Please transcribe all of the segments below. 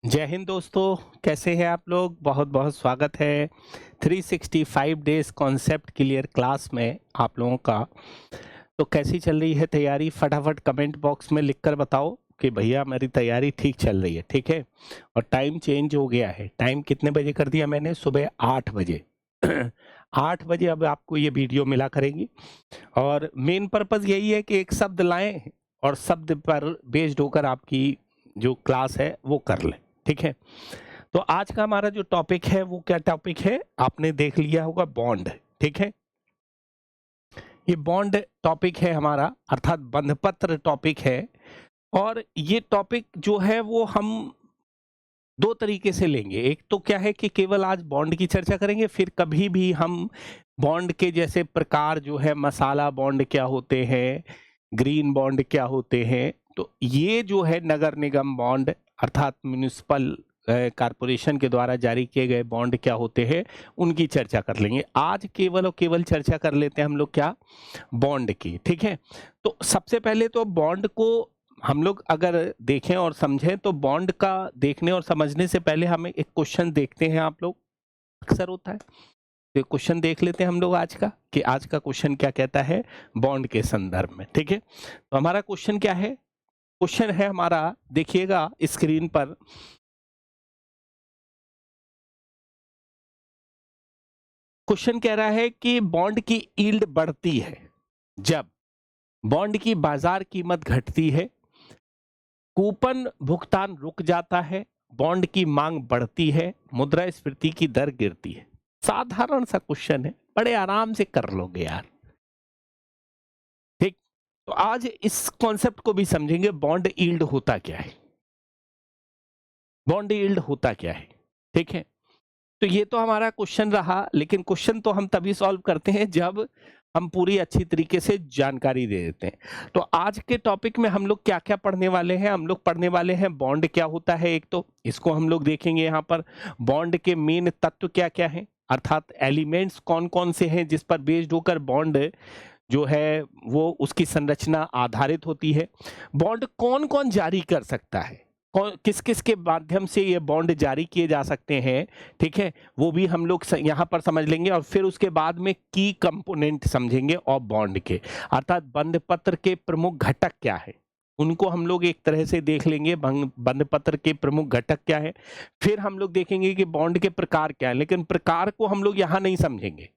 जय हिंद दोस्तों, कैसे हैं आप लोग? बहुत बहुत स्वागत है 365 डेज कॉन्सेप्ट क्लियर क्लास में आप लोगों का। तो कैसी चल रही है तैयारी? फटाफट कमेंट बॉक्स में लिखकर बताओ कि भैया मेरी तैयारी ठीक चल रही है। ठीक है। और टाइम चेंज हो गया है। टाइम कितने बजे कर दिया मैंने? सुबह 8 बजे। 8 बजे अब आपको ये वीडियो मिला करेगी। और मेन पर्पस यही है कि एक शब्द लाएं और शब्द पर बेस्ड होकर आपकी जो क्लास है वो कर लें। ठीक है। तो आज का हमारा जो टॉपिक है वो क्या टॉपिक है? आपने देख लिया होगा, बॉन्ड। ठीक है। ये बॉन्ड टॉपिक है हमारा, अर्थात बंधपत्र टॉपिक है। और ये टॉपिक जो है वो हम दो तरीके से लेंगे। एक तो क्या है कि केवल आज बॉन्ड की चर्चा करेंगे, फिर कभी भी हम बॉन्ड के जैसे प्रकार जो है, मसाला बॉन्ड क्या होते हैं, ग्रीन बॉन्ड क्या होते हैं, तो ये जो है नगर निगम बॉन्ड अर्थात म्युनिसिपल कारपोरेशन के द्वारा जारी किए गए बॉन्ड क्या होते हैं, उनकी चर्चा कर लेंगे। आज केवल और केवल चर्चा कर लेते हैं हम लोग क्या, बॉन्ड की। ठीक है। तो सबसे पहले तो बॉन्ड को हम लोग अगर देखें और समझें तो बॉन्ड का देखने और समझने से पहले हम एक क्वेश्चन देखते हैं। आप लोग अक्सर होता है तो क्वेश्चन देख लेते हैं हम लोग आज का, कि आज का क्वेश्चन क्या कहता है बॉन्ड के संदर्भ में। ठीक है। तो हमारा क्वेश्चन क्या है? क्वेश्चन है हमारा, देखिएगा स्क्रीन पर। क्वेश्चन कह रहा है कि बॉन्ड की यील्ड बढ़ती है जब बॉन्ड की बाजार कीमत घटती है, कूपन भुगतान रुक जाता है, बॉन्ड की मांग बढ़ती है, मुद्रास्फीति की दर गिरती है। साधारण सा क्वेश्चन है, बड़े आराम से कर लोगे यार। ठीक। तो आज इस कॉन्सेप्ट को भी समझेंगे, बॉन्ड यील्ड होता क्या है, बॉन्ड यील्ड होता क्या है। ठीक है। तो ये तो हमारा क्वेश्चन रहा, लेकिन क्वेश्चन तो हम तभी सॉल्व करते हैं जब हम पूरी अच्छी तरीके से जानकारी दे देते हैं। तो आज के टॉपिक में हम लोग क्या क्या पढ़ने वाले हैं? हम लोग पढ़ने वाले हैं बॉन्ड क्या होता है, एक तो इसको हम लोग देखेंगे यहाँ पर। बॉन्ड के मेन तत्व क्या क्या हैं, अर्थात एलिमेंट्स कौन कौन से हैं जिस पर बेस्ड होकर बॉन्ड जो है वो उसकी संरचना आधारित होती है। बॉन्ड कौन कौन जारी कर सकता है, कौन किस किस के माध्यम से ये बॉन्ड जारी किए जा सकते हैं। ठीक है। वो भी हम लोग यहाँ पर समझ लेंगे और फिर उसके बाद में की कंपोनेंट समझेंगे और बॉन्ड के, अर्थात बंध पत्र के प्रमुख घटक क्या है, उनको हम लोग एक तरह से देख लेंगे। बंध पत्र के प्रमुख घटक क्या है, फिर हम लोग देखेंगे कि बॉन्ड के प्रकार क्या है, लेकिन प्रकार को हम लोग यहाँ नहीं समझेंगे।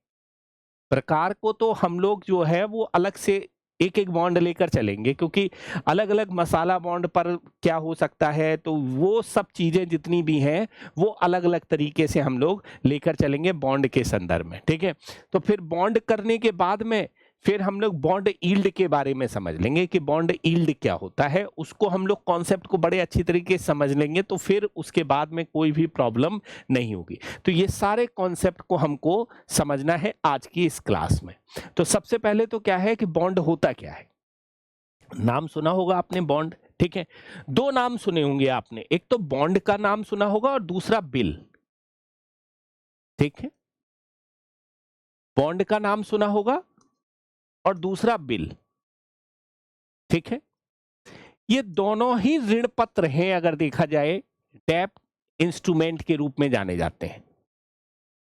प्रकार को तो हम लोग जो है वो अलग से एक एक बॉन्ड लेकर चलेंगे, क्योंकि अलग अलग मसाला बॉन्ड पर क्या हो सकता है, तो वो सब चीजें जितनी भी हैं वो अलग अलग तरीके से हम लोग लेकर चलेंगे बॉन्ड के संदर्भ में। ठीक है। तो फिर बॉन्ड करने के बाद में फिर हम लोग बॉन्ड यील्ड के बारे में समझ लेंगे कि बॉन्ड यील्ड क्या होता है, उसको हम लोग कॉन्सेप्ट को बड़े अच्छी तरीके से समझ लेंगे, तो फिर उसके बाद में कोई भी प्रॉब्लम नहीं होगी। तो ये सारे कॉन्सेप्ट को हमको समझना है आज की इस क्लास में। तो सबसे पहले तो क्या है कि बॉन्ड होता क्या है? नाम सुना होगा आपने बॉन्ड। ठीक है। दो नाम सुने होंगे आपने, एक तो बॉन्ड का नाम सुना होगा और दूसरा बिल। ठीक है। बॉन्ड का नाम सुना होगा और दूसरा बिल। ठीक है। ये दोनों ही ऋण पत्र हैं, अगर देखा जाए डेब्ट इंस्ट्रूमेंट के रूप में जाने जाते हैं,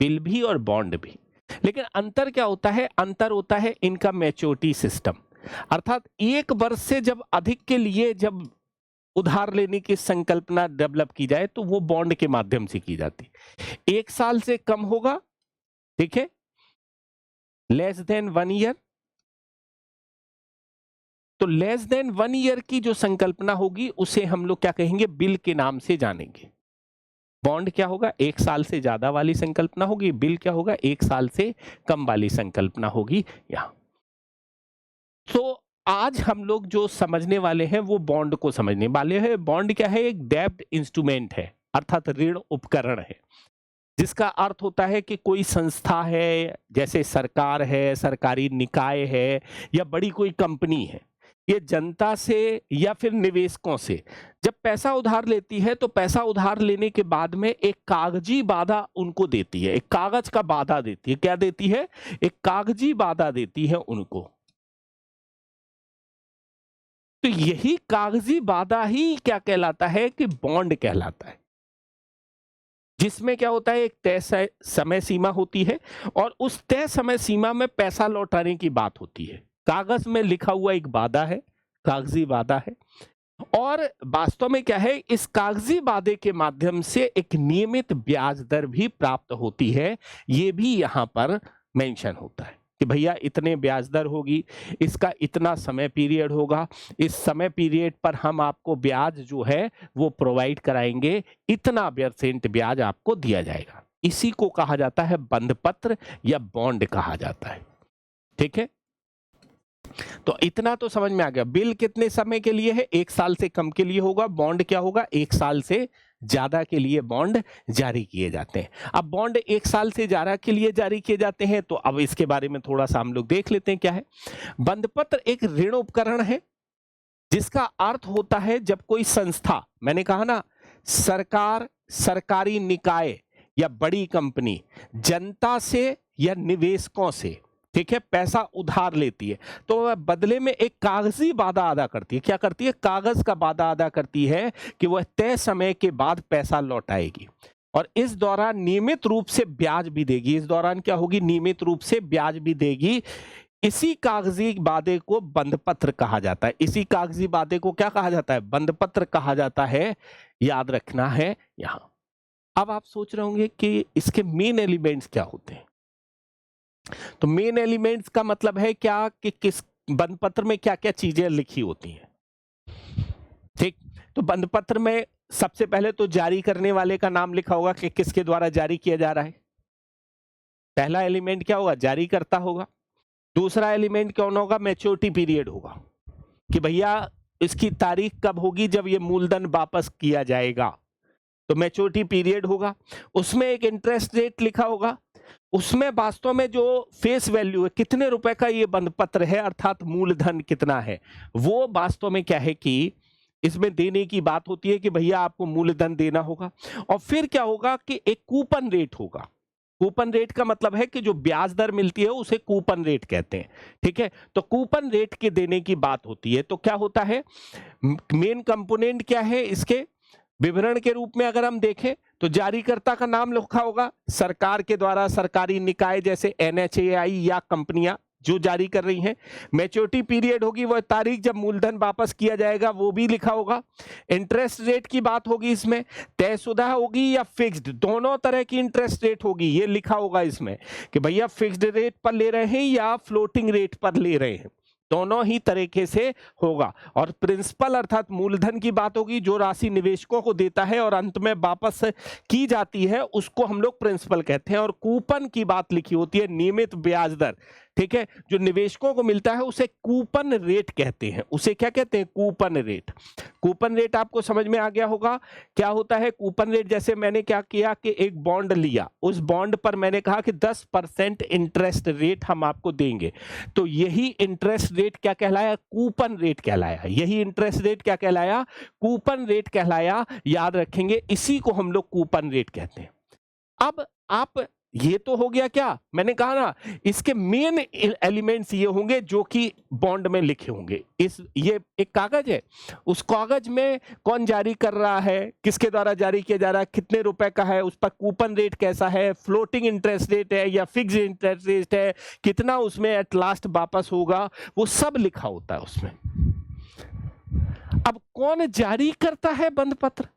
बिल भी और बॉन्ड भी। लेकिन अंतर क्या होता है? अंतर होता है इनका मैच्योरिटी सिस्टम, अर्थात एक वर्ष से जब अधिक के लिए जब उधार लेने की संकल्पना डेवलप की जाए तो वो बॉन्ड के माध्यम से की जाती है। 1 साल से कम होगा, ठीक है, लेस देन 1 ईयर, तो लेस देन 1 ईयर की जो संकल्पना होगी उसे हम लोग क्या कहेंगे? बिल के नाम से जानेंगे। बॉन्ड क्या होगा? 1 साल से ज्यादा वाली संकल्पना होगी, बिल क्या होगा? 1 साल से कम वाली संकल्पना होगी यहां। तो आज हम लोग जो समझने वाले हैं वो बॉन्ड को समझने वाले हैं। बॉन्ड क्या है? एक डेब्ट इंस्ट्रूमेंट है, अर्थात ऋण उपकरण है, जिसका अर्थ होता है कि कोई संस्था है, जैसे सरकार है, सरकारी निकाय है, या बड़ी कोई कंपनी है, ये जनता से या फिर निवेशकों से जब पैसा उधार लेती है तो पैसा उधार लेने के बाद में एक कागजी वादा उनको देती है, एक कागज का वादा देती है। क्या देती है? एक कागजी वादा देती है उनको। तो यही कागजी वादा ही क्या कहलाता है? कि बॉन्ड कहलाता है। जिसमें क्या होता है, एक तय समय सीमा होती है और उस तय समय सीमा में पैसा लौटाने की बात होती है। कागज में लिखा हुआ एक वादा है, कागजी वादा है, और वास्तव में क्या है, इस कागजी वादे के माध्यम से एक नियमित ब्याज दर भी प्राप्त होती है। ये भी यहाँ पर मेंशन होता है कि भैया इतने ब्याज दर होगी, इसका इतना समय पीरियड होगा, इस समय पीरियड पर हम आपको ब्याज जो है वो प्रोवाइड कराएंगे, इतना % ब्याज आपको दिया जाएगा। इसी को कहा जाता है बंध पत्र या बॉन्ड कहा जाता है। ठीक है, तो इतना तो समझ में आ गया। बिल कितने समय के लिए है? 1 साल से कम के लिए होगा। बॉन्ड क्या होगा? 1 साल से ज्यादा के लिए बॉन्ड जारी किए जाते हैं। अब बॉन्ड 1 साल से ज्यादा के लिए जारी किए जाते हैं, तो अब इसके बारे में थोड़ा सा हम लोग देख लेते हैं क्या है। बंध पत्र एक ऋण उपकरण है जिसका अर्थ होता है जब कोई संस्था, मैंने कहा ना, सरकार, सरकारी निकाय या बड़ी कंपनी जनता से या निवेशकों से, ठीक है, पैसा उधार लेती है, तो वह बदले में एक कागजी वादा अदा करती है। क्या करती है? कागज का वादा अदा करती है कि वह तय समय के बाद पैसा लौटाएगी और इस दौरान नियमित रूप से ब्याज भी देगी। इस दौरान क्या होगी? नियमित रूप से ब्याज भी देगी। इसी कागजी वादे को बंध पत्र कहा जाता है। इसी कागजी वादे को क्या कहा जाता है? बंध पत्र कहा जाता है। याद रखना है यहां। अब आप सोच रहे होंगे कि इसके मेन एलिमेंट्स क्या होते हैं। तो मेन एलिमेंट्स का मतलब है क्या कि किस बंध पत्र में क्या क्या चीजें लिखी होती हैं। ठीक, तो बंध पत्र में सबसे पहले तो जारी करने वाले का नाम लिखा होगा कि किसके द्वारा जारी किया जा रहा है। पहला एलिमेंट क्या होगा? जारी करता होगा। दूसरा एलिमेंट कौन होगा? मैच्योरिटी पीरियड होगा कि भैया इसकी तारीख कब होगी? जब ये मूलधन वापस किया जाएगा, तो मैच्योरिटी पीरियड होगा। उसमें एक इंटरेस्ट रेट लिखा होगा। उसमें वास्तव में जो फेस वैल्यू है, कितने रुपए का ये बंध पत्र है, अर्थात मूलधन कितना है, वो वास्तव में क्या है कि इसमें देने की बात होती है कि भैया आपको मूलधन देना होगा। और फिर क्या होगा कि एक कूपन रेट होगा। कूपन रेट का मतलब है कि जो ब्याज दर मिलती है उसे कूपन रेट कहते हैं। ठीक है, तो कूपन रेट के देने की बात होती है। तो क्या होता है, मेन कंपोनेंट क्या है इसके विवरण के रूप में अगर हम देखें तो जारीकर्ता का नाम लिखा होगा। सरकार के द्वारा सरकारी निकाय जैसे NHAI या कंपनियां जो जारी कर रही हैं। मैच्योरिटी पीरियड होगी, वह तारीख जब मूलधन वापस किया जाएगा, वो भी लिखा होगा। इंटरेस्ट रेट की बात होगी, इसमें तयशुदा होगी या फिक्स्ड, दोनों तरह की इंटरेस्ट रेट होगी, ये लिखा होगा इसमें कि भैया फिक्स्ड रेट पर ले रहे हैं या फ्लोटिंग रेट पर ले रहे हैं, दोनों ही तरीके से होगा। और प्रिंसिपल अर्थात मूलधन की बात होगी, जो राशि निवेशकों को देता है और अंत में वापस की जाती है, उसको हम लोग प्रिंसिपल कहते हैं। और कूपन की बात लिखी होती है, नियमित ब्याज दर। ठीक है, जो निवेशकों को मिलता है उसे कूपन रेट कहते हैं। उसे क्या कहते हैं? Coupon rate. कूपन रेट आपको समझ में आ गया होगा क्या होता है कूपन रेट। जैसे मैंने क्या किया कि एक बॉन्ड लिया, उस बॉन्ड पर मैंने कहा कि 10% इंटरेस्ट रेट हम आपको देंगे, तो यही इंटरेस्ट रेट क्या कहलाया? कूपन रेट कहलाया। यही इंटरेस्ट रेट क्या कहलाया? कूपन रेट कहलाया। याद रखेंगे, इसी को हम लोग कूपन रेट कहते हैं। अब आप, ये तो हो गया क्या, मैंने कहा ना, इसके मेन एलिमेंट्स ये होंगे जो कि बॉन्ड में लिखे होंगे। ये एक कागज है, उस कागज में कौन जारी कर रहा है, किसके द्वारा जारी किया जा रहा है, कितने रुपए का है, उस पर कूपन रेट कैसा है, फ्लोटिंग इंटरेस्ट रेट है या फिक्स इंटरेस्ट रेट है, कितना उसमें एट लास्ट वापस होगा, वो सब लिखा होता है उसमें। अब कौन जारी करता है बंध पत्र?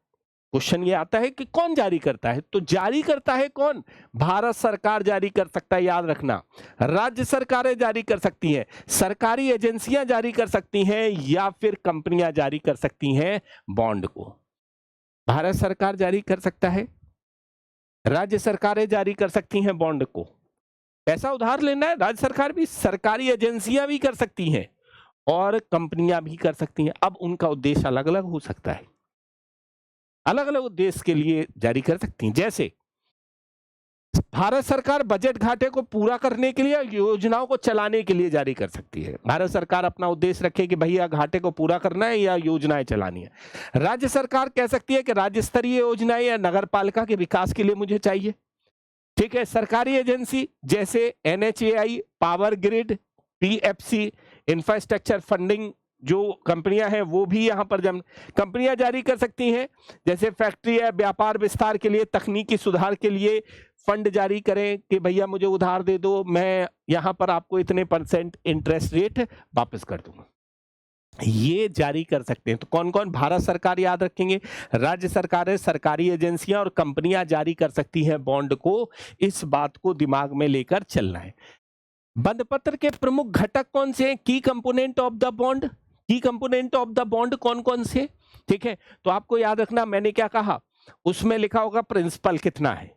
क्वेश्चन ये आता है कि कौन जारी करता है। तो जारी करता है कौन? भारत सरकार जारी कर सकता है। याद रखना, राज्य सरकारें जारी कर सकती हैं, सरकारी एजेंसियां जारी कर सकती हैं, या फिर कंपनियां जारी कर सकती हैं बॉन्ड को। भारत सरकार जारी कर सकता है, राज्य सरकारें जारी कर सकती हैं बॉन्ड को। पैसा उधार लेना है, राज्य सरकार भी, सरकारी एजेंसियां भी कर सकती हैं और कंपनियां भी कर सकती हैं। अब उनका उद्देश्य अलग अलग हो सकता है, अलग अलग उद्देश्य के लिए जारी कर सकती हैं। जैसे भारत सरकार बजट घाटे को पूरा करने के लिए, योजनाओं को चलाने के लिए जारी कर सकती है। भारत सरकार अपना उद्देश्य रखे कि भैया घाटे को पूरा करना है या योजनाएं चलानी है। राज्य सरकार कह सकती है कि राज्य स्तरीय योजनाएं या नगर पालिका के विकास के लिए मुझे चाहिए। ठीक है, सरकारी एजेंसी जैसे NHAI, power grid, PFC, infrastructure funding जो कंपनियां हैं वो भी यहाँ पर कंपनियां जारी कर सकती हैं, जैसे फैक्ट्री है, व्यापार विस्तार के लिए, तकनीकी सुधार के लिए फंड जारी करें कि भैया मुझे उधार दे दो, मैं यहाँ पर आपको इतने % इंटरेस्ट रेट वापस कर दूंगा, ये जारी कर सकते हैं। तो कौन कौन? भारत सरकार, याद रखेंगे, राज्य सरकारें, सरकारी एजेंसियां और कंपनियां जारी कर सकती हैं बॉन्ड को। इस बात को दिमाग में लेकर चलना है। बंद पत्र के प्रमुख घटक कौन से हैं? की कंपोनेंट ऑफ द बॉन्ड, की कंपोनेंट ऑफ द बॉन्ड कौन कौन से? ठीक है, तो आपको याद रखना, मैंने क्या कहा, उसमें लिखा होगा प्रिंसिपल कितना है,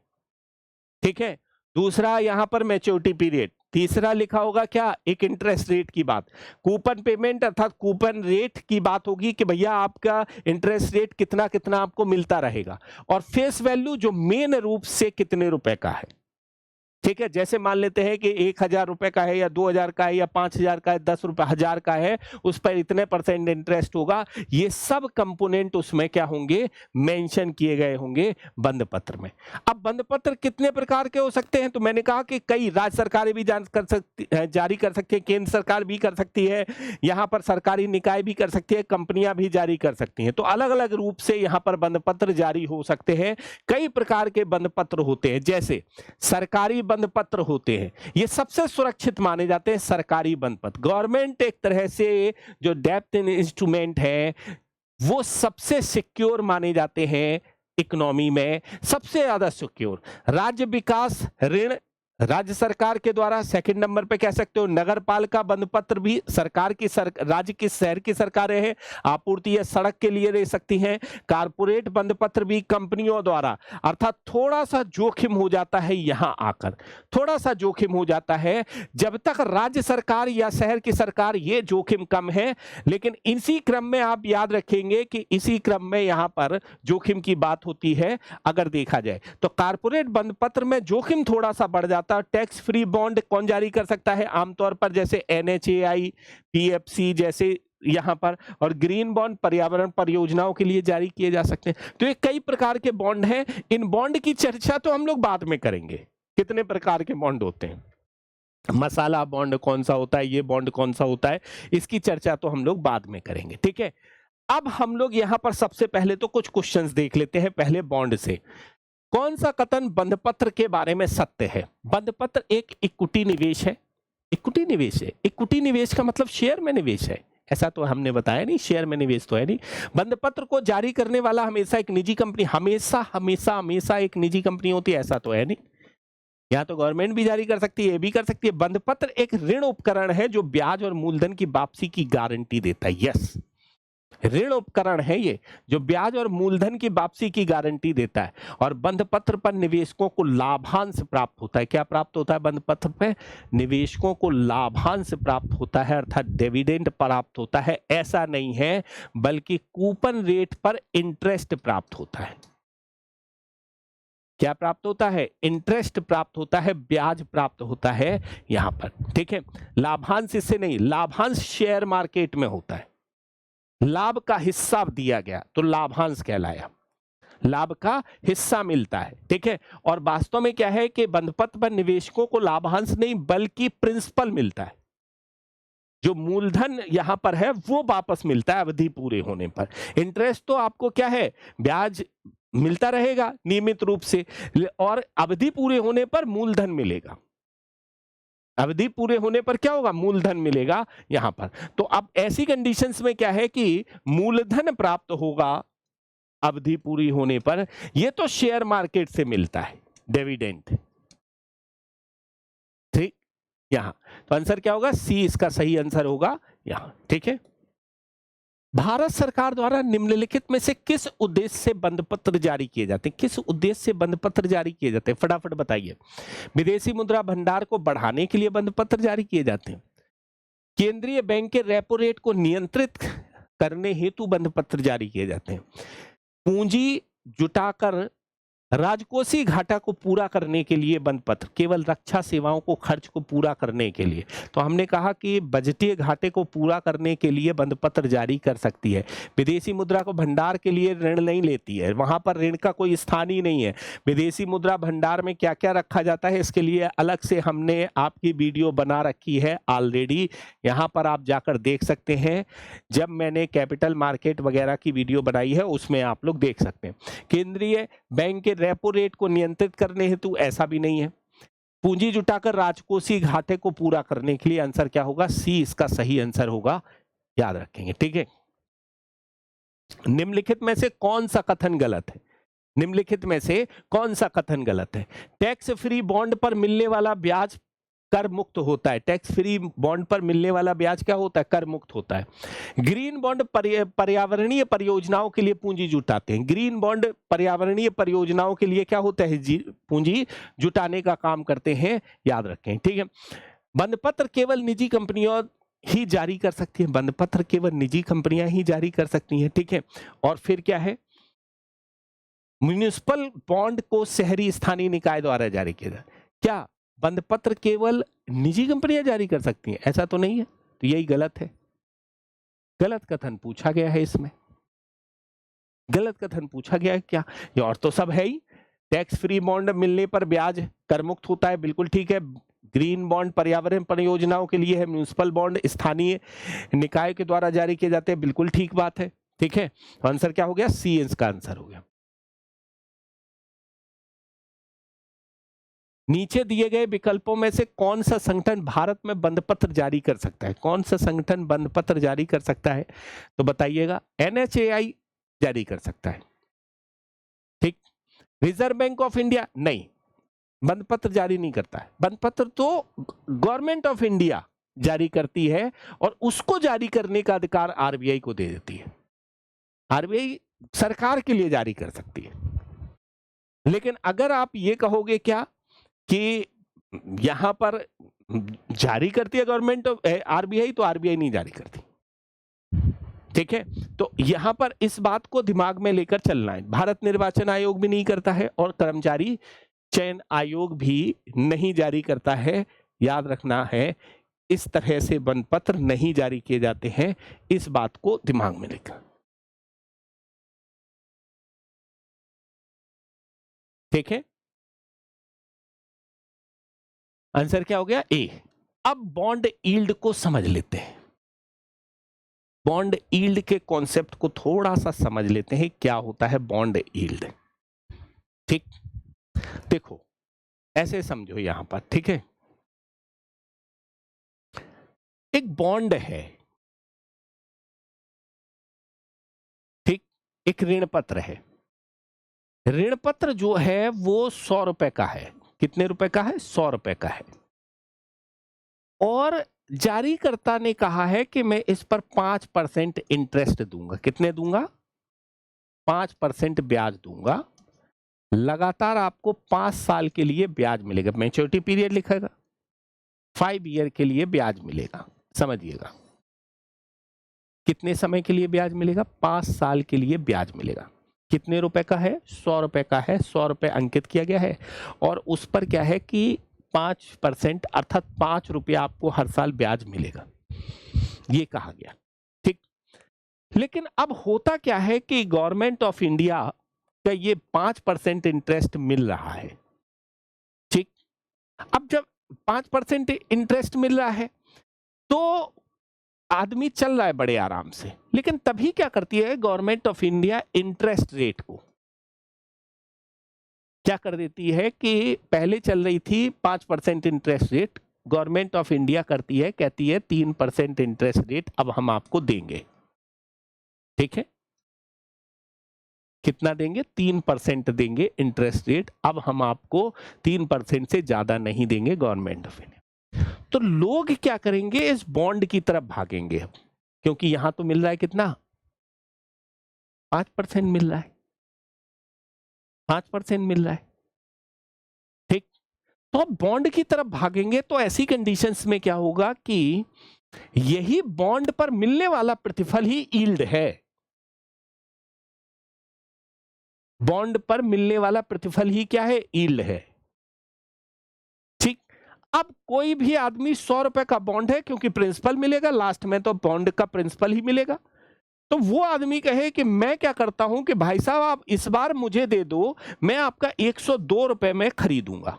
ठीक है, दूसरा यहां पर मैच्योरिटी पीरियड, तीसरा लिखा होगा क्या, एक इंटरेस्ट रेट की बात, कूपन पेमेंट अर्थात कूपन रेट की बात होगी कि भैया आपका इंटरेस्ट रेट कितना कितना आपको मिलता रहेगा, और फेस वैल्यू जो मेन रूप से कितने रुपए का है। ठीक है, जैसे मान लेते हैं कि 1,000 रुपए का है या 2,000 का है या 5,000 का है, 10 रुपए 1,000 का है, उस पर इतने % इंटरेस्ट होगा। ये सब कंपोनेंट उसमें क्या होंगे, मेंशन किए गए होंगे बंद पत्र में। अब बंद पत्र कितने प्रकार के हो सकते हैं? तो मैंने कहा कि कई राज्य सरकारें भी जारी कर सकती है, केंद्र सरकार भी कर सकती है, यहाँ पर सरकारी निकाय भी कर सकती है, कंपनियां भी जारी कर सकती हैं। तो अलग अलग रूप से यहाँ पर बंद पत्र जारी हो सकते हैं। कई प्रकार के बंद पत्र होते हैं, जैसे सरकारी बंद पत्र होते हैं, ये सबसे सुरक्षित माने जाते हैं। सरकारी बंद पत्र, गवर्नमेंट एक तरह से जो डेब्ट इंस्ट्रूमेंट है वो सबसे सिक्योर माने जाते हैं, इकोनॉमी में सबसे ज्यादा सिक्योर। राज्य विकास ऋण राज्य सरकार के द्वारा, सेकंड नंबर पे कह सकते हो। नगर पालिका बंद पत्र भी सरकार की राज्य की शहर की सरकारें हैं, आपूर्ति या सड़क के लिए ले सकती हैं। कारपोरेट बंद पत्र भी कंपनियों द्वारा, अर्थात थोड़ा सा जोखिम हो जाता है, यहां आकर थोड़ा सा जोखिम हो जाता है। जब तक राज्य सरकार या शहर की सरकार, ये जोखिम कम है, लेकिन इसी क्रम में आप याद रखेंगे कि इसी क्रम में यहां पर जोखिम की बात होती है। अगर देखा जाए तो कारपोरेट बंद पत्र में जोखिम थोड़ा सा बढ़ जाता है। टैक्स फ्री बॉन्ड कौन जारी कर सकता है? आमतौर पर जैसे NHAI, PFC जैसे यहां पर, और ग्रीन बॉन्ड पर्यावरण परियोजनाओं के लिए जारी किए जा सकते हैं। तो ये कई प्रकार के बॉन्ड हैं। इन बॉन्ड की चर्चा तो हम लोग बाद में करेंगे, कितने प्रकार के बॉन्ड होते हैं, मसाला बॉन्ड कौन सा होता है, ये बॉन्ड कौन सा होता है, इसकी चर्चा तो हम लोग बाद में करेंगे। ठीक है, अब हम लोग यहां पर सबसे पहले तो कुछ क्वेश्चंस देख लेते हैं। पहले बॉन्ड से, कौन सा कथन बंधपत्र के बारे में सत्य है? बंधपत्र एक इक्विटी निवेश है। इक्विटी निवेश है। इक्विटी निवेश का मतलब शेयर में निवेश है, ऐसा तो हमने बताया नहीं, शेयर में निवेश तो है नहीं। बंधपत्र को जारी करने वाला हमेशा एक निजी कंपनी, हमेशा हमेशा हमेशा एक निजी कंपनी होती है, ऐसा तो है नहीं। या तो गवर्नमेंट भी जारी कर सकती है, ये भी कर सकती है। बंधपत्र एक ऋण उपकरण है जो ब्याज और मूलधन की वापसी की गारंटी देता है। यस, ऋण उपकरण है ये, जो ब्याज और मूलधन की वापसी की गारंटी देता है। और बंध पत्र पर निवेशकों को लाभांश प्राप्त होता है। क्या प्राप्त होता है? बंध पत्र पर निवेशकों को लाभांश प्राप्त होता है, अर्थात डिविडेंड प्राप्त होता है। ऐसा नहीं है, बल्कि कूपन रेट पर इंटरेस्ट प्राप्त होता है। क्या प्राप्त होता है? इंटरेस्ट प्राप्त होता है, ब्याज प्राप्त होता है यहां पर। ठीक है, लाभांश इससे नहीं, लाभांश शेयर मार्केट में होता है। लाभ का हिस्सा दिया गया तो लाभांश कहलाया, लाभ का हिस्सा मिलता है। ठीक है, और वास्तव में क्या है कि बंधपत्र पर निवेशकों को लाभांश नहीं बल्कि प्रिंसिपल मिलता है। जो मूलधन यहां पर है वो वापस मिलता है अवधि पूरे होने पर। इंटरेस्ट तो आपको क्या है, ब्याज मिलता रहेगा नियमित रूप से, और अवधि पूरे होने पर मूलधन मिलेगा। अवधि पूरे होने पर क्या होगा? मूलधन मिलेगा यहां पर। तो अब ऐसी कंडीशंस में क्या है कि मूलधन प्राप्त होगा अवधि पूरी होने पर। यह तो शेयर मार्केट से मिलता है डिविडेंड। ठीक, यहां तो आंसर क्या होगा? सी इसका सही आंसर होगा यहां। ठीक है, भारत सरकार द्वारा निम्नलिखित में से किस उद्देश्य से बंधपत्र जारी किए जाते हैं? किस उद्देश्य से बंधपत्र जारी किए जाते हैं? फटाफट बताइए। विदेशी मुद्रा भंडार को बढ़ाने के लिए बंधपत्र जारी किए जाते हैं। केंद्रीय बैंक के रेपो रेट को नियंत्रित करने हेतु बंधपत्र जारी किए जाते हैं। पूंजी जुटाकर राजकोषीय घाटा को पूरा करने के लिए बंद पत्र, केवल रक्षा सेवाओं को खर्च को पूरा करने के लिए। तो हमने कहा कि बजटीय घाटे को पूरा करने के लिए बंद पत्र जारी कर सकती है। विदेशी मुद्रा को भंडार के लिए ऋण नहीं लेती है, वहां पर ऋण का कोई स्थान ही नहीं है। विदेशी मुद्रा भंडार में क्या क्या रखा जाता है, इसके लिए अलग से हमने आपकी वीडियो बना रखी है ऑलरेडी, यहाँ पर आप जाकर देख सकते हैं। जब मैंने कैपिटल मार्केट वगैरह की वीडियो बनाई है उसमें आप लोग देख सकते हैं। केंद्रीय बैंक के रेपो रेट को नियंत्रित करने हेतु ऐसा भी नहीं है। पूंजी जुटाकर राजकोषीय घाटे को पूरा करने के लिए आंसर क्या होगा, सी इसका सही आंसर होगा, याद रखेंगे। ठीक है, निम्नलिखित में से कौन सा कथन गलत है? निम्नलिखित में से कौन सा कथन गलत है? टैक्स फ्री बॉन्ड पर मिलने वाला ब्याज कर मुक्त होता है। टैक्स फ्री बॉन्ड पर मिलने वाला ब्याज क्या होता है, कर मुक्त होता है। ग्रीन बॉन्ड पर्यावरणीय परियोजनाओं के लिए पूंजी जुटाते हैं। ग्रीन बॉन्ड पर्यावरणीय परियोजनाओं के लिए क्या होता है, पूंजी जुटाने का काम करते हैं, याद रखें। ठीक है, बंद पत्र केवल निजी कंपनियों ही जारी कर सकती है। बंद पत्र केवल निजी कंपनियां ही जारी कर सकती हैं। ठीक है, और फिर क्या है, म्युनिसिपल बॉन्ड को शहरी स्थानीय निकाय द्वारा जारी किया जाए। क्या बंद पत्र केवल निजी कंपनियां जारी कर सकती हैं? ऐसा तो नहीं है, तो यही गलत है। गलत कथन पूछा गया है इसमें, गलत कथन पूछा गया है क्या? ये और तो सब है ही। टैक्स फ्री बॉन्ड मिलने पर ब्याज कर मुक्त होता है, बिल्कुल ठीक है। ग्रीन बॉन्ड पर्यावरण परियोजनाओं के लिए है। म्युनिसिपल बॉन्ड स्थानीय निकाय के द्वारा जारी किए जाते हैं, बिल्कुल ठीक बात है। ठीक है, तो आंसर क्या हो गया, सी इसका आंसर हो गया। नीचे दिए गए विकल्पों में से कौन सा संगठन भारत में बंद पत्र जारी कर सकता है? कौन सा संगठन बंद पत्र जारी कर सकता है, तो बताइएगा। NHAI जारी कर सकता है। ठीक, रिजर्व बैंक ऑफ इंडिया नहीं, बंद पत्र जारी नहीं करता है। बंद पत्र तो गवर्नमेंट ऑफ इंडिया जारी करती है और उसको जारी करने का अधिकार RBI को दे देती है। RBI सरकार के लिए जारी कर सकती है। लेकिन अगर आप ये कहोगे क्या कि यहां पर जारी करती है गवर्नमेंट ऑफ RBI, तो RBI नहीं जारी करती। ठीक है, तो यहां पर इस बात को दिमाग में लेकर चलना है। भारत निर्वाचन आयोग भी नहीं करता है और कर्मचारी चयन आयोग भी नहीं जारी करता है, याद रखना है। इस तरह से बंद पत्र नहीं जारी किए जाते हैं, इस बात को दिमाग में लेकर। ठीक है, आंसर क्या हो गया, ए। अब बॉन्ड यील्ड को समझ लेते हैं। बॉन्ड यील्ड के कॉन्सेप्ट को थोड़ा सा समझ लेते हैं, क्या होता है बॉन्ड यील्ड। ठीक, देखो ऐसे समझो यहां पर। ठीक है, एक बॉन्ड है, ठीक, एक ऋण पत्र है। ऋण पत्र जो है वो 100 रुपए का है। कितने रुपए का है, 100 रुपए का है। और जारीकर्ता ने कहा है कि मैं इस पर 5% इंटरेस्ट दूंगा। कितने दूंगा, 5% ब्याज दूंगा। लगातार आपको 5 साल के लिए ब्याज मिलेगा। मैच्योरिटी पीरियड लिखेगा, 5 ईयर के लिए ब्याज मिलेगा। समझिएगा, कितने समय के लिए ब्याज मिलेगा, 5 साल के लिए ब्याज मिलेगा। कितने रुपए का है, 100 रुपए का है। 100 रुपए अंकित किया गया है और उस पर क्या है कि 5% अर्थात 5 रुपया आपको हर साल ब्याज मिलेगा, ये कहा गया। ठीक, लेकिन अब होता क्या है कि गवर्नमेंट ऑफ इंडिया का ये 5% इंटरेस्ट मिल रहा है। ठीक, अब जब 5% इंटरेस्ट मिल रहा है तो आदमी चल रहा है बड़े आराम से, लेकिन तभी क्या करती है government of India, interest rate को क्या कर देती है कि पहले चल रही थी 5% interest rate, government of India करती है, कहती है 3% इंटरेस्ट रेट अब हम आपको देंगे। ठीक है, कितना देंगे, 3% देंगे इंटरेस्ट रेट। अब हम आपको 3% से ज्यादा नहीं देंगे, गवर्नमेंट ऑफ इंडिया। तो लोग क्या करेंगे, इस बॉन्ड की तरफ भागेंगे, क्योंकि यहां तो मिल रहा है कितना, 5% मिल रहा है, 5% मिल रहा है। ठीक, तो अब बॉन्ड की तरफ भागेंगे तो ऐसी कंडीशंस में क्या होगा कि यही बॉन्ड पर मिलने वाला प्रतिफल ही यील्ड है। बॉन्ड पर मिलने वाला प्रतिफल ही क्या है? यील्ड है। ठीक, अब कोई भी आदमी 100 रुपए का बॉन्ड है, क्योंकि प्रिंसिपल मिलेगा लास्ट में, तो बॉन्ड का प्रिंसिपल ही मिलेगा। तो वो आदमी कहे कि मैं क्या करता हूं कि भाई साहब आप इस बार मुझे दे दो, मैं आपका 102 रुपए में खरीदूंगा,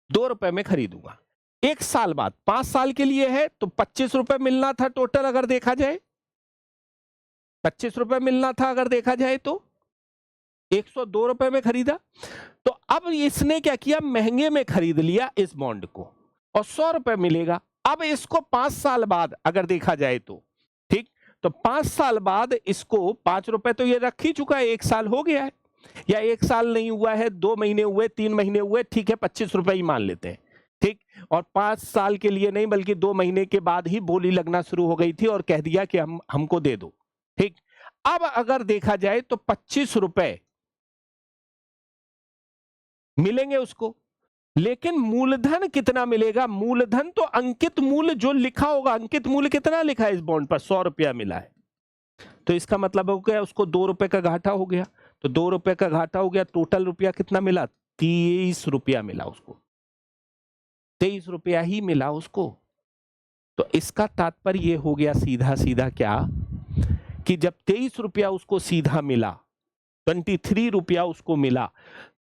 2 रुपए में खरीदूंगा। 1 साल बाद, 5 साल के लिए है, तो 25 रुपए मिलना था टोटल, अगर देखा जाए 25 रुपए मिलना था अगर देखा जाए तो 102 रुपए में खरीदा। तो अब इसने क्या किया? महंगे में खरीद लिया इस बॉन्ड को, और 100 रुपए मिलेगा। अब इसको 5 साल बाद अगर देखा जाए तो, ठीक, तो 5 साल बाद इसको 5 रुपए तो ये रख ही चुका है, 1 साल हो गया है, या 1 साल नहीं हुआ है, 2 महीने हुए, 3 महीने हुए, ठीक है 25 रुपए ही मान लेते हैं, ठीक। और 5 साल के लिए नहीं, बल्कि 2 महीने के बाद ही बोली लगना शुरू हो गई थी और कह दिया कि हमको दे दो, ठीक। अब अगर देखा जाए तो 25 रुपए मिलेंगे उसको, लेकिन मूलधन कितना मिलेगा? मूलधन तो अंकित मूल्य जो लिखा होगा, अंकित मूल्य कितना लिखा है इस बॉन्ड पर? 100 रुपया मिला है, तो इसका मतलब हो गया उसको 2 रुपए का घाटा हो गया। तो 2 रुपए का घाटा हो गया, टोटल रुपया कितना मिला? 23 रुपया मिला उसको, 23 रुपया ही मिला उसको। तो इसका तात्पर्य ये हो गया सीधा सीधा क्या, कि जब 23 रुपया उसको सीधा मिला, 23 रुपया उसको मिला,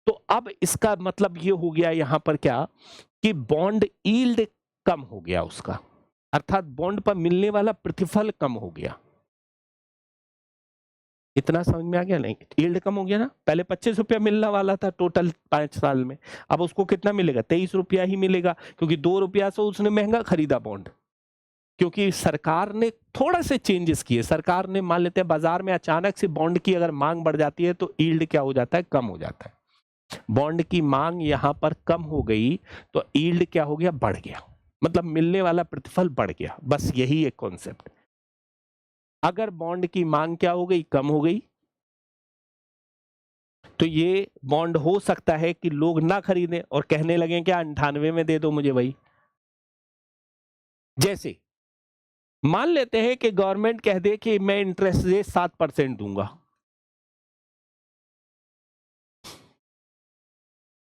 तो अब इसका मतलब ये हो गया यहां पर क्या, कि बॉन्ड यील्ड कम हो गया उसका, अर्थात बॉन्ड पर मिलने वाला प्रतिफल कम हो गया। इतना समझ में आ गया? नहीं, यील्ड कम हो गया ना। पहले 25 रुपया मिलने वाला था टोटल 5 साल में, अब उसको कितना मिलेगा? 23 रुपया ही मिलेगा, क्योंकि 2 रुपया से उसने महंगा खरीदा बॉन्ड, क्योंकि सरकार ने थोड़ा से चेंजेस किए। सरकार ने, मान लेते हैं बाजार में अचानक से बॉन्ड की अगर मांग बढ़ जाती है तो यील्ड क्या हो जाता है? कम हो जाता है। बॉन्ड की मांग यहां पर कम हो गई तो यील्ड क्या हो गया? बढ़ गया, मतलब मिलने वाला प्रतिफल बढ़ गया। बस यही एक कॉन्सेप्ट। अगर बॉन्ड की मांग क्या हो गई? कम हो गई, तो ये बॉन्ड हो सकता है कि लोग ना खरीदें और कहने लगे क्या 98 में दे दो मुझे भाई। जैसे मान लेते हैं कि गवर्नमेंट कह दे कि मैं इंटरेस्ट रेट 7% दूंगा,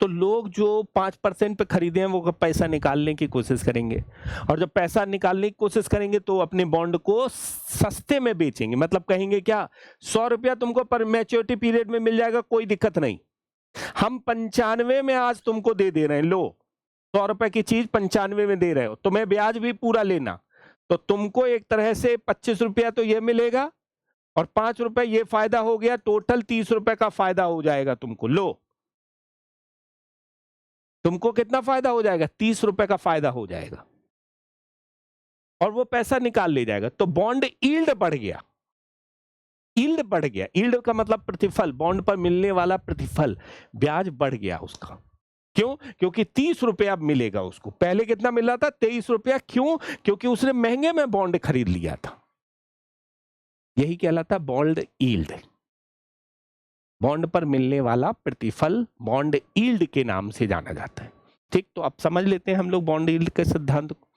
तो लोग जो 5% पे खरीदे हैं वो पैसा निकालने की कोशिश करेंगे, और जब पैसा निकालने की कोशिश करेंगे तो अपने बॉन्ड को सस्ते में बेचेंगे। मतलब कहेंगे क्या, 100 रुपया तुमको पर मैच्योरिटी पीरियड में मिल जाएगा, कोई दिक्कत नहीं, हम 95 में आज तुमको दे रहे हैं, लो 100 रुपए की चीज 95 में दे रहे हो, तुम्हें ब्याज भी पूरा लेना, तो तुमको एक तरह से 25 रुपया तो ये मिलेगा, और 5 रुपए ये फायदा हो गया, टोटल 30 रुपए का फायदा हो जाएगा तुमको। लो, तुमको कितना फायदा हो जाएगा? 30 रुपए का फायदा हो जाएगा, और वो पैसा निकाल ले जाएगा। तो बॉन्ड यील्ड बढ़ गया, यील्ड बढ़ गया। यील्ड का मतलब प्रतिफल, बॉन्ड पर मिलने वाला प्रतिफल, ब्याज बढ़ गया उसका। क्यों? क्योंकि 30 रुपया अब मिलेगा उसको, पहले कितना मिल रहा था? 23 रुपया। क्यों? क्योंकि उसने महंगे में बॉन्ड खरीद लिया था। यही कहलाता बॉन्ड यील्ड, बॉन्ड पर मिलने वाला प्रतिफल बॉन्ड यील्ड के नाम से जाना जाता है। ठीक, तो अब समझ लेते हैं हम लोग बॉन्ड यील्ड के सिद्धांत को।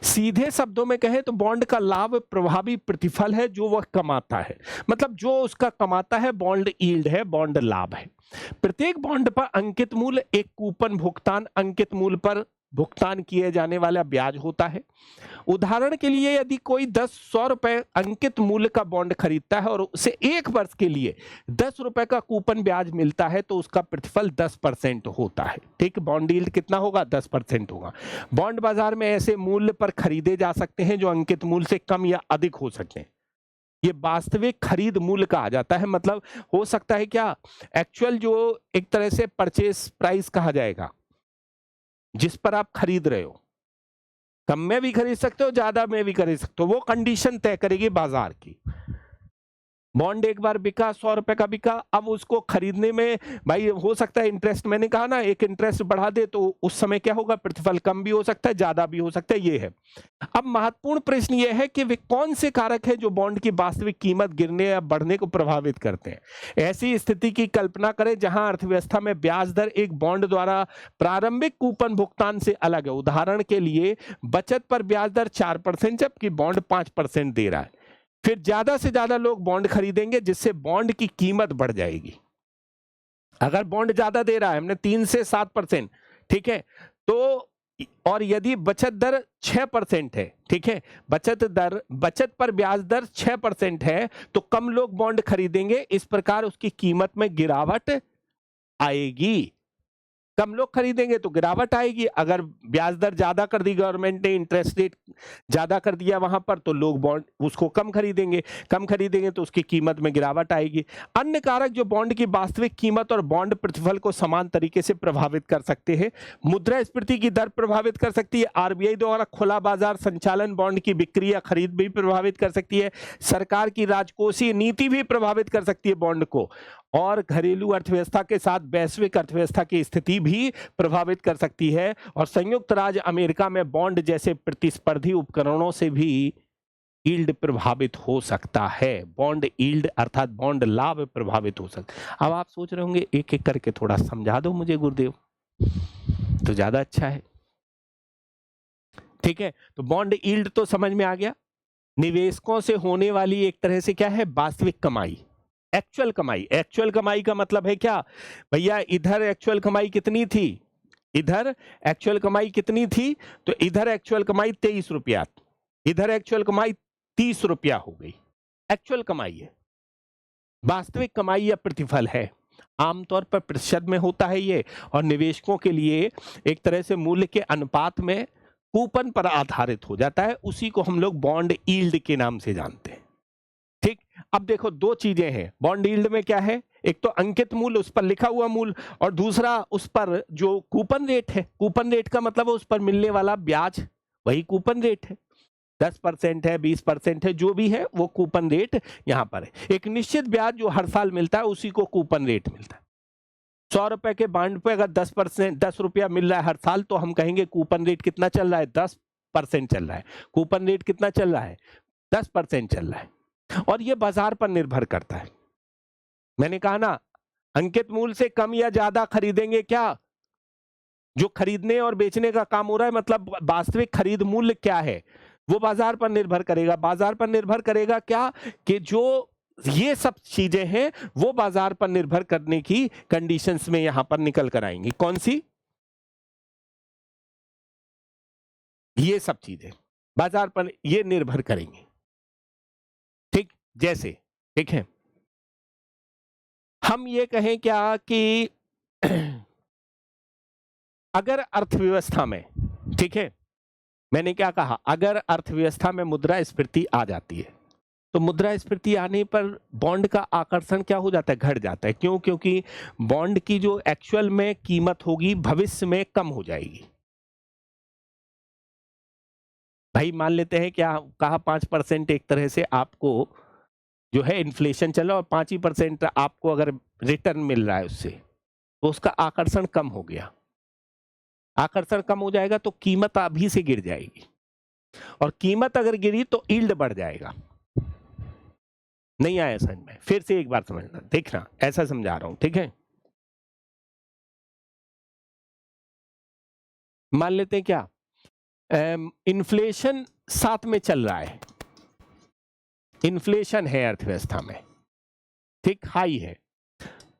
सीधे शब्दों में कहें तो बॉन्ड का लाभ प्रभावी प्रतिफल है जो वह कमाता है, मतलब जो उसका कमाता है बॉन्ड यील्ड है, बॉन्ड लाभ है। प्रत्येक बॉन्ड पर अंकित मूल्य, एक कूपन भुगतान, अंकित मूल्य पर भुगतान किए जाने वाला ब्याज होता है। उदाहरण के लिए यदि कोई 100 रुपए अंकित मूल्य का बॉन्ड खरीदता है और उसे 1 वर्ष के लिए 10 रुपए का कूपन ब्याज मिलता है, तो उसका प्रतिफल 10% होता है। ठीक, बॉन्ड यील्ड कितना होगा? 10% होगा। बॉन्ड बाजार में ऐसे मूल्य पर खरीदे जा सकते हैं जो अंकित मूल्य से कम या अधिक हो सकते हैं। ये वास्तविक खरीद मूल्य कहा जाता है। मतलब हो सकता है क्या, एक्चुअल जो एक तरह से परचेस प्राइस कहा जाएगा, जिस पर आप खरीद रहे हो, कम में भी खरीद सकते हो, ज्यादा में भी खरीद सकते हो, वो कंडीशन तय करेगी बाजार की। बॉन्ड एक बार बिका, 100 रुपए का बिका, अब उसको खरीदने में भाई हो सकता है इंटरेस्ट, मैंने कहा ना, एक इंटरेस्ट बढ़ा दे तो उस समय क्या होगा, प्रतिफल कम भी हो सकता है, ज्यादा भी हो सकता है, ये है। अब महत्वपूर्ण प्रश्न ये है कि वे कौन से कारक है जो बॉन्ड की वास्तविक कीमत गिरने या बढ़ने को प्रभावित करते हैं। ऐसी स्थिति की कल्पना करें जहां अर्थव्यवस्था में ब्याज दर एक बॉन्ड द्वारा प्रारंभिक कूपन भुगतान से अलग है। उदाहरण के लिए बचत पर ब्याज दर 4%, जबकि बॉन्ड 5% दे रहा है। फिर ज्यादा से ज्यादा लोग बॉन्ड खरीदेंगे जिससे बॉन्ड की कीमत बढ़ जाएगी। अगर बॉन्ड ज्यादा दे रहा है, हमने 3 से 7%, ठीक है, तो और यदि बचत दर 6% है, ठीक है, बचत पर ब्याज दर 6% है, तो कम लोग बॉन्ड खरीदेंगे, इस प्रकार उसकी कीमत में गिरावट आएगी। कम लोग खरीदेंगे तो गिरावट आएगी। अगर ब्याज दर ज्यादा कर दी गवर्नमेंट ने, इंटरेस्ट रेट ज्यादा कर दिया वहां पर, तो लोग बॉन्ड उसको कम खरीदेंगे तो उसकी कीमत में गिरावट आएगी। अन्य कारक जो बॉन्ड की वास्तविक कीमत और बॉन्ड प्रतिफल को समान तरीके से प्रभावित कर सकते हैं। मुद्रास्फीति की दर प्रभावित कर सकती है। आरबीआई द्वारा खुला बाजार संचालन बॉन्ड की बिक्री या खरीद भी प्रभावित कर सकती है। सरकार की राजकोषीय नीति भी प्रभावित कर सकती है बॉन्ड को, और घरेलू अर्थव्यवस्था के साथ वैश्विक अर्थव्यवस्था की स्थिति भी प्रभावित कर सकती है। और संयुक्त राज्य अमेरिका में बॉन्ड जैसे प्रतिस्पर्धी उपकरणों से भी यील्ड प्रभावित हो सकता है। बॉन्ड यील्ड अर्थात बॉन्ड लाभ प्रभावित हो सकता है। अब आप सोच रहे होंगे एक एक करके थोड़ा समझा दो मुझे गुरुदेव, तो ज्यादा अच्छा है। ठीक है, तो बॉन्ड यील्ड तो समझ में आ गया। निवेशकों से होने वाली एक तरह से क्या है, वास्तविक कमाई, एक्चुअल कमाई। एक्चुअल कमाई का मतलब है क्या भैया, इधर एक्चुअल कमाई कितनी थी, इधर एक्चुअल कमाई कितनी थी, तो इधर एक्चुअल कमाई 23 रुपया, इधर एक्चुअल कमाई 30 रुपया हो गई। एक्चुअल कमाई है। वास्तविक कमाई या प्रतिफल है, आमतौर पर प्रतिशत में होता है ये, और निवेशकों के लिए एक तरह से मूल्य के अनुपात में कूपन पर आधारित हो जाता है। उसी को हम लोग बॉन्ड यील्ड के नाम से जानते हैं। ठीक, अब देखो दो चीजें हैं बॉन्ड यील्ड में, क्या है, एक तो अंकित मूल्य, उस पर लिखा हुआ मूल्य, और दूसरा उस पर जो कूपन रेट है। कूपन रेट का मतलब उस पर मिलने वाला ब्याज, वही कूपन रेट है। 10% है, 20% है, जो भी है वो कूपन रेट यहां पर है। एक निश्चित ब्याज जो हर साल मिलता है उसी को कूपन रेट मिलता है। 100 रुपए के बॉन्ड पे अगर 10 रुपया मिल रहा है हर साल, तो हम कहेंगे कूपन रेट कितना चल रहा है, 10% चल रहा है। कूपन रेट कितना चल रहा है, 10% चल रहा है। और ये बाजार पर निर्भर करता है। मैंने कहा ना, अंकित मूल्य से कम या ज्यादा खरीदेंगे क्या, जो खरीदने और बेचने का काम हो रहा है, मतलब वास्तविक खरीद मूल्य क्या है, वो बाजार पर निर्भर करेगा। बाजार पर निर्भर करेगा क्या, कि जो ये सब चीजें हैं वो बाजार पर निर्भर करने की कंडीशंस में यहां पर निकल कर आएंगी। कौन सी, ये सब चीजें बाजार पर ये निर्भर करेंगी। ठीक, जैसे, ठीक है, हम ये कहें क्या कि अगर अर्थव्यवस्था में, ठीक है, मैंने क्या कहा, अगर अर्थव्यवस्था में मुद्रास्फीति आ जाती है, तो मुद्रास्फीति आने पर बॉन्ड का आकर्षण क्या हो जाता है, घट जाता है। क्यों, क्योंकि बॉन्ड की जो एक्चुअल में कीमत होगी भविष्य में कम हो जाएगी। भाई मान लेते हैं क्या कहा, 5% एक तरह से आपको जो है इन्फ्लेशन चल रहा है, और 5% आपको अगर रिटर्न मिल रहा है उससे, तो उसका आकर्षण कम हो गया। आकर्षण कम हो जाएगा तो कीमत अभी से गिर जाएगी, और कीमत अगर गिरी तो यील्ड बढ़ जाएगा। नहीं आया समझ में, फिर से एक बार समझना, देखना ऐसा समझा रहा हूं, ठीक है। मान लेते हैं क्या, इन्फ्लेशन साथ में चल रहा है, इन्फ्लेशन है अर्थव्यवस्था में, ठीक, हाई है,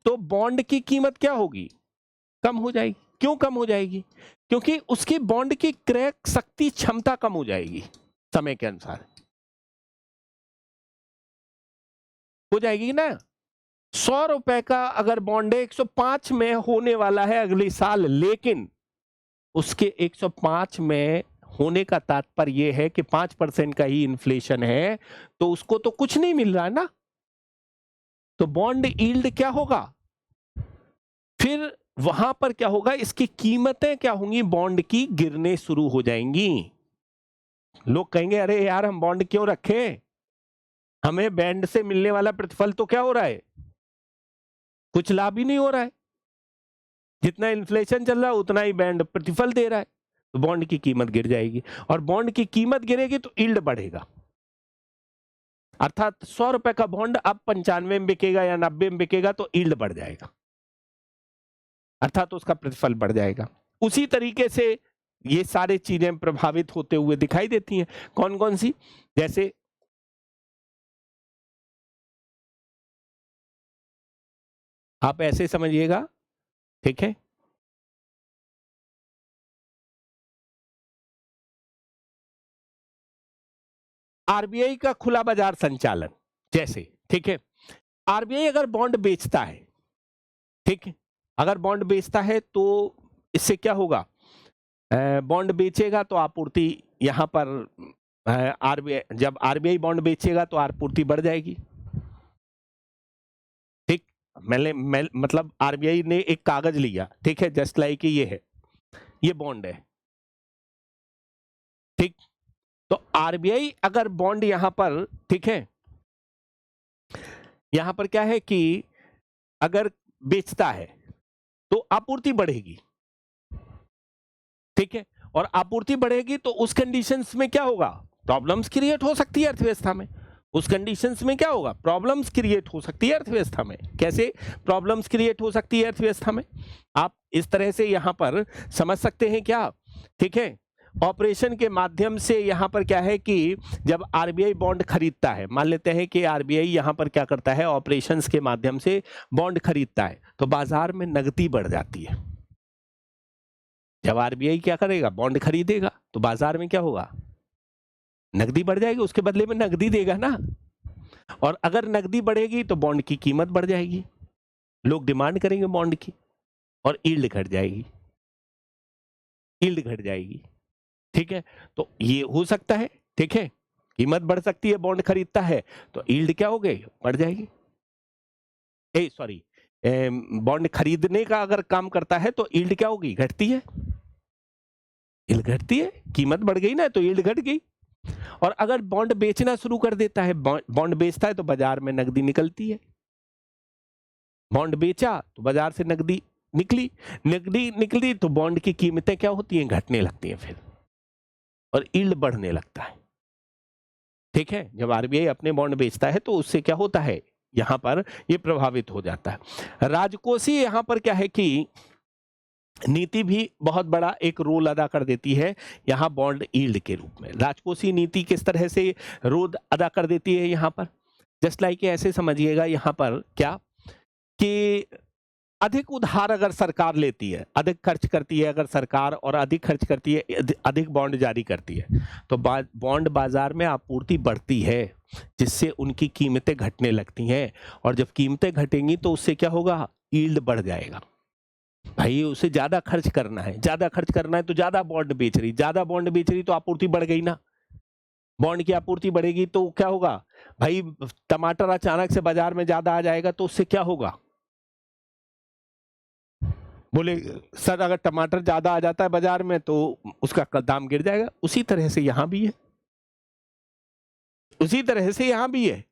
तो बॉन्ड की कीमत क्या होगी, कम हो जाएगी। क्यों कम हो जाएगी, क्योंकि उसकी बॉन्ड की क्रय शक्ति क्षमता कम हो जाएगी, समय के अनुसार हो जाएगी ना। 100 रुपए का अगर बॉन्ड है, 105 में होने वाला है अगले साल, लेकिन उसके 105 में होने का तात्पर्य यह है कि 5% का ही इन्फ्लेशन है, तो उसको तो कुछ नहीं मिल रहा है ना। तो बॉन्ड यील्ड क्या होगा, फिर वहां पर क्या होगा, इसकी कीमतें क्या होंगी, बॉन्ड की गिरने शुरू हो जाएंगी। लोग कहेंगे अरे यार हम बॉन्ड क्यों रखें, हमें बैंड से मिलने वाला प्रतिफल तो क्या हो रहा है, कुछ लाभ ही नहीं हो रहा है। जितना इन्फ्लेशन चल रहा है उतना ही बैंड प्रतिफल दे रहा है, तो बॉन्ड की कीमत गिर जाएगी, और बॉन्ड की कीमत गिरेगी तो यील्ड बढ़ेगा। अर्थात 100 रुपए का बॉन्ड अब 95 में बिकेगा या 90 में बिकेगा, तो यील्ड बढ़ जाएगा, अर्थात उसका प्रतिफल बढ़ जाएगा। उसी तरीके से ये सारी चीजें प्रभावित होते हुए दिखाई देती हैं। कौन कौन सी, जैसे आप ऐसे समझिएगा, ठीक है। आरबीआई का खुला बाजार संचालन जैसे, ठीक है, आरबीआई अगर बॉन्ड बेचता है, ठीक है, अगर बॉन्ड बेचता है तो इससे क्या होगा, बॉन्ड बेचेगा तो आपूर्ति यहां पर आरबीआई, जब आरबीआई बॉन्ड बेचेगा तो आपूर्ति बढ़ जाएगी, ठीक। मतलब आरबीआई ने एक कागज लिया, ठीक है, जस्ट लाइक ये है, ये बॉन्ड है, ठीक। तो आरबीआई अगर बॉन्ड यहां पर, ठीक है, यहां पर क्या है कि अगर बेचता है तो आपूर्ति बढ़ेगी, ठीक है, और आपूर्ति बढ़ेगी तो उस कंडीशंस में क्या होगा, प्रॉब्लम्स क्रिएट हो सकती है अर्थव्यवस्था में। उस कंडीशंस में क्या होगा, प्रॉब्लम्स क्रिएट हो सकती है अर्थव्यवस्था में। कैसे प्रॉब्लम्स क्रिएट हो सकती है अर्थव्यवस्था में, आप इस तरह से यहां पर समझ सकते हैं क्या, ठीक है। ऑपरेशन के माध्यम से यहां पर क्या है कि जब आरबीआई बॉन्ड खरीदता है, मान लेते हैं कि आरबीआई यहां पर क्या करता है, ऑपरेशंस के माध्यम से बॉन्ड खरीदता है, तो बाजार में नकदी बढ़ जाती है। जब आरबीआई क्या करेगा, बॉन्ड खरीदेगा, तो बाजार में क्या होगा, नकदी बढ़ जाएगी, उसके बदले में नकदी देगा ना। और अगर नकदी बढ़ेगी तो बॉन्ड की कीमत बढ़ जाएगी, लोग डिमांड करेंगे बॉन्ड की, और यील्ड घट जाएगी, यील्ड घट जाएगी, ठीक है। तो ये हो सकता है, ठीक है, कीमत बढ़ सकती है, बॉन्ड खरीदता है तो यील्ड क्या हो गई, बढ़ जाएगी। सॉरी, बॉन्ड खरीदने का अगर काम करता है तो यील्ड क्या होगी, घटती है, यील्ड घटती है, कीमत बढ़ गई ना तो यील्ड घट गई। और अगर बॉन्ड बेचना शुरू कर देता है, बॉन्ड बेचता है तो बाजार में नकदी निकलती है, बॉन्ड बेचा तो बाजार से नकदी निकली, नकदी निकली तो बॉन्ड की कीमतें क्या होती हैं, घटने लगती हैं फिर, और यील्ड बढ़ने लगता है, ठीक है। जब आरबीआई अपने बॉन्ड बेचता है तो उससे क्या होता है, यहां पर ये प्रभावित हो जाता है। राजकोषीय यहां पर क्या है कि नीति भी बहुत बड़ा एक रोल अदा कर देती है यहां बॉन्ड यील्ड के रूप में। राजकोषीय नीति किस तरह से रोल अदा कर देती है यहां पर, जस्ट लाइक ऐसे समझिएगा यहां पर क्या कि अधिक उधार अगर सरकार लेती है, अधिक खर्च करती है अगर सरकार, और अधिक खर्च करती है, अधिक बॉन्ड जारी करती है, तो बॉन्ड बाजार में आपूर्ति बढ़ती है, जिससे उनकी कीमतें घटने लगती हैं। और जब कीमतें घटेंगी तो उससे क्या होगा, यील्ड बढ़ जाएगा। भाई उसे ज्यादा खर्च करना है, ज्यादा खर्च करना है तो ज्यादा बॉन्ड बेच रही, ज्यादा बॉन्ड बेच रही तो आपूर्ति बढ़ गई ना, बॉन्ड की आपूर्ति बढ़ेगी तो क्या होगा भाई, टमाटर अचानक से बाजार में ज्यादा आ जाएगा तो उससे क्या होगा, बोले सर अगर टमाटर ज्यादा आ जाता है बाजार में तो उसका दाम गिर जाएगा। उसी तरह से यहां भी है, उसी तरह से यहां भी है।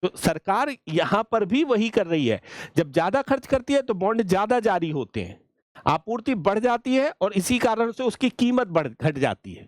तो सरकार यहां पर भी वही कर रही है, जब ज्यादा खर्च करती है तो बॉन्ड ज्यादा जारी होते हैं, आपूर्ति बढ़ जाती है और इसी कारण से उसकी कीमत बढ़ घट जाती है,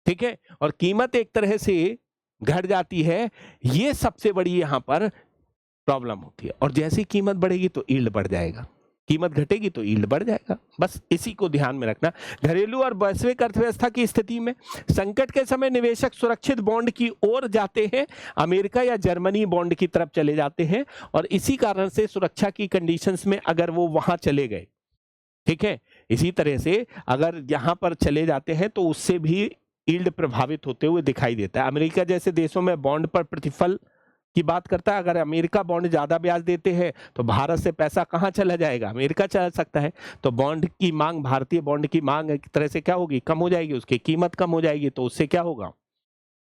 ठीक है। और कीमत एक तरह से घट जाती है, ये सबसे बड़ी यहां पर प्रॉब्लम होती है। और जैसे ही कीमत बढ़ेगी तो यील्ड बढ़ जाएगा, कीमत घटेगी तो यील्ड बढ़ जाएगा, बस इसी को ध्यान में रखना। घरेलू और वैश्विक अर्थव्यवस्था की स्थिति में संकट के समय निवेशक सुरक्षित बॉन्ड की ओर जाते हैं, अमेरिका या जर्मनी बॉन्ड की तरफ चले जाते हैं, और इसी कारण से सुरक्षा की कंडीशंस में अगर वो वहां चले गए, ठीक है, इसी तरह से अगर यहां पर चले जाते हैं तो उससे भी यील्ड प्रभावित होते हुए दिखाई देता है। अमेरिका जैसे देशों में बॉन्ड पर प्रतिफल की बात करता है, अगर अमेरिका बॉन्ड ज्यादा ब्याज देते हैं तो भारत से पैसा कहां चला जाएगा, अमेरिका चला सकता है। तो बॉन्ड की मांग, भारतीय बॉन्ड की मांग एक तरह से क्या होगी, कम हो जाएगी, उसकी कीमत कम हो जाएगी, तो उससे क्या होगा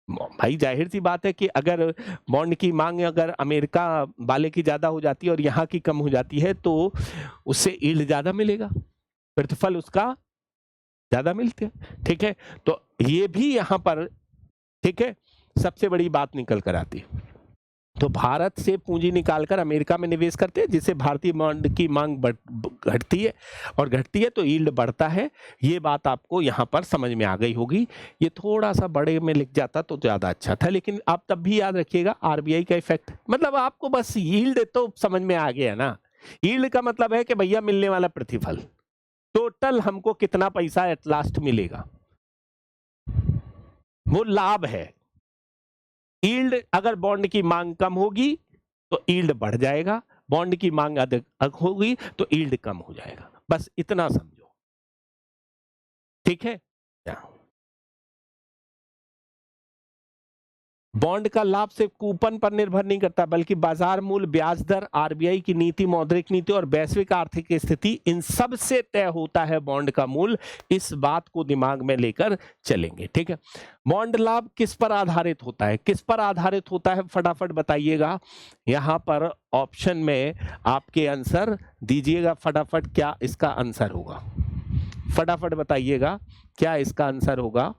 भाई, जाहिर सी बात है कि अगर बॉन्ड की मांग अगर अमेरिका वाले की ज्यादा हो जाती है और यहाँ की कम हो जाती है तो उससे यील्ड ज्यादा मिलेगा, प्रतिफल उसका ज्यादा मिलते हैं, ठीक है। तो ये भी यहाँ पर, ठीक है, सबसे बड़ी बात निकल कर आती है। तो भारत से पूंजी निकालकर अमेरिका में निवेश करते हैं, जिससे भारतीय बॉन्ड की मांग घटती है, और घटती है तो यील्ड बढ़ता है। ये बात आपको यहाँ पर समझ में आ गई होगी। ये थोड़ा सा बड़े में लिख जाता तो ज्यादा अच्छा था, लेकिन आप तब भी याद रखिएगा आरबीआई का इफेक्ट, मतलब आपको बस यील्ड तो समझ में आ गया ना। यील्ड का मतलब है कि भैया मिलने वाला प्रतिफल, टोटल हमको कितना पैसा एट लास्ट मिलेगा, वो लाभ है। यील्ड, अगर बॉन्ड की मांग कम होगी तो यील्ड बढ़ जाएगा, बॉन्ड की मांग अधिक होगी तो यील्ड कम हो जाएगा, बस इतना समझो, ठीक है। बॉन्ड का लाभ सिर्फ कूपन पर निर्भर नहीं करता, बल्कि बाजार मूल्य, ब्याज दर, आरबीआई की नीति, मौद्रिक नीति और वैश्विक आर्थिक स्थिति, इन सब से तय होता है बॉन्ड का मूल्य। इस बात को दिमाग में लेकर चलेंगे, ठीक है। बॉन्ड लाभ किस पर आधारित होता है, किस पर आधारित होता है, फटाफट बताइएगा। यहां पर ऑप्शन में आपके आंसर दीजिएगा फटाफट, क्या इसका आंसर होगा, फटाफट बताइएगा क्या इसका आंसर होगा।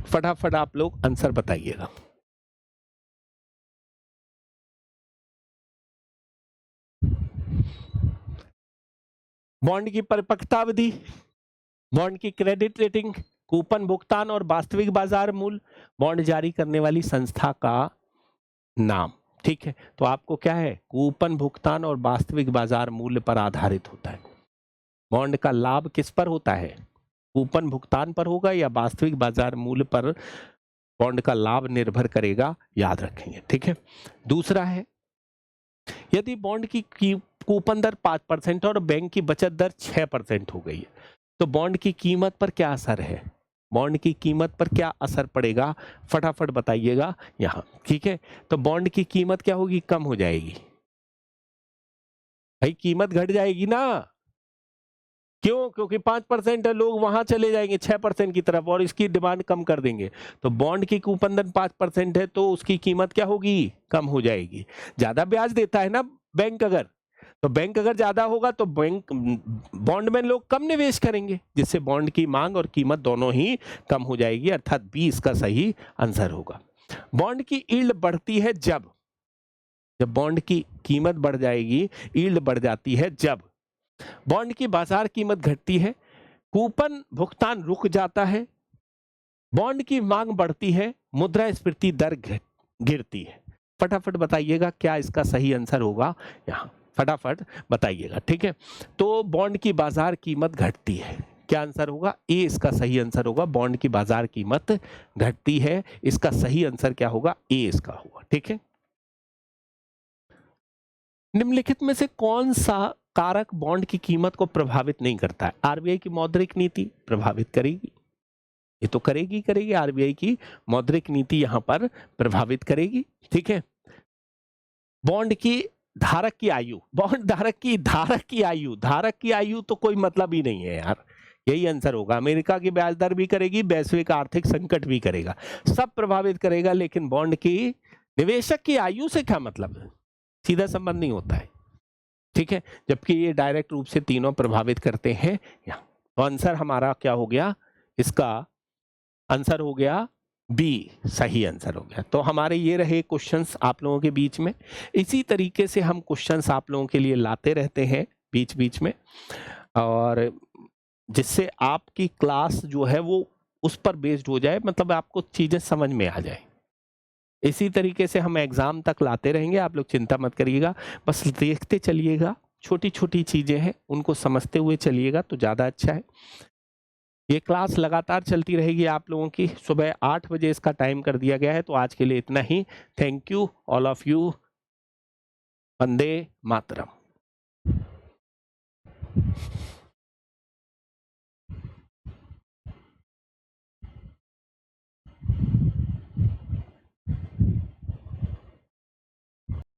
फटाफट आप लोग आंसर बताइएगा। बॉन्ड की परिपक्वता अवधि, बॉन्ड की क्रेडिट रेटिंग, कूपन भुगतान और वास्तविक बाजार मूल्य, बॉन्ड जारी करने वाली संस्था का नाम, ठीक है। तो आपको क्या है, कूपन भुगतान और वास्तविक बाजार मूल्य पर आधारित होता है। बॉन्ड का लाभ किस पर होता है, कूपन भुगतान पर होगा या वास्तविक बाजार मूल्य पर बॉन्ड का लाभ निर्भर करेगा, याद रखेंगे, ठीक है। दूसरा है, यदि बॉन्ड की कूपन दर 5% और बैंक की बचत दर 6% हो गई है, तो बॉन्ड की कीमत पर क्या असर है, बॉन्ड की कीमत पर क्या असर पड़ेगा, फटाफट बताइएगा यहां, ठीक है। तो बॉन्ड की कीमत क्या होगी, कम हो जाएगी, भाई कीमत घट जाएगी ना, क्यों, क्योंकि 5% है, लोग वहां चले जाएंगे 6% की तरफ और इसकी डिमांड कम कर देंगे। तो बॉन्ड की कूपन दर 5% है तो उसकी कीमत क्या होगी, कम हो जाएगी। ज्यादा ब्याज देता है ना बैंक, अगर तो बैंक अगर ज्यादा होगा तो बैंक बॉन्ड में लोग कम निवेश करेंगे, जिससे बॉन्ड की मांग और कीमत दोनों ही कम हो जाएगी, अर्थात बी इसका सही आंसर होगा। बॉन्ड की यील्ड बढ़ती है जब बॉन्ड की कीमत बढ़ जाएगी, यील्ड बढ़ जाती है जब बॉन्ड की बाजार कीमत घटती है, कूपन भुगतान रुक जाता है, बॉन्ड की मांग बढ़ती है, मुद्रास्फीति दर गिरती है। फटाफट बताइएगा क्या इसका सही आंसर होगा, यहां फटाफट बताइएगा, ठीक है। तो बॉन्ड की बाजार कीमत घटती है, क्या आंसर होगा, ए इसका सही आंसर होगा, बॉन्ड की बाजार कीमत घटती है, इसका सही आंसर क्या होगा, ए इसका होगा, ठीक है। निम्नलिखित में से कौन सा कारक बॉन्ड की कीमत को प्रभावित नहीं करता है, आरबीआई की मौद्रिक नीति प्रभावित करेगी, ये तो करेगी, आरबीआई की मौद्रिक नीति यहां पर प्रभावित करेगी, ठीक है। बॉन्ड की धारक की आयु, बॉन्ड धारक की आयु तो कोई मतलब ही नहीं है यार, यही आंसर होगा। अमेरिका की ब्याज दर भी करेगी, वैश्विक आर्थिक संकट भी करेगा, सब प्रभावित करेगा, लेकिन बॉन्ड की निवेशक की आयु से क्या मतलब है, सीधा संबंध नहीं होता है, ठीक है। जबकि ये डायरेक्ट रूप से तीनों प्रभावित करते हैं। तो आंसर हमारा क्या हो गया, इसका आंसर हो गया बी, सही आंसर हो गया। तो हमारे ये रहे क्वेश्चंस आप लोगों के बीच में, इसी तरीके से हम क्वेश्चंस आप लोगों के लिए लाते रहते हैं बीच बीच में, और जिससे आपकी क्लास जो है वो उस पर बेस्ड हो जाए, मतलब आपको चीजें समझ में आ जाए। इसी तरीके से हम एग्जाम तक लाते रहेंगे, आप लोग चिंता मत करिएगा, बस देखते चलिएगा, छोटी छोटी चीजें हैं उनको समझते हुए चलिएगा तो ज़्यादा अच्छा है। ये क्लास लगातार चलती रहेगी आप लोगों की, सुबह 8 बजे इसका टाइम कर दिया गया है। तो आज के लिए इतना ही, thank you all of you, वंदे मातरम।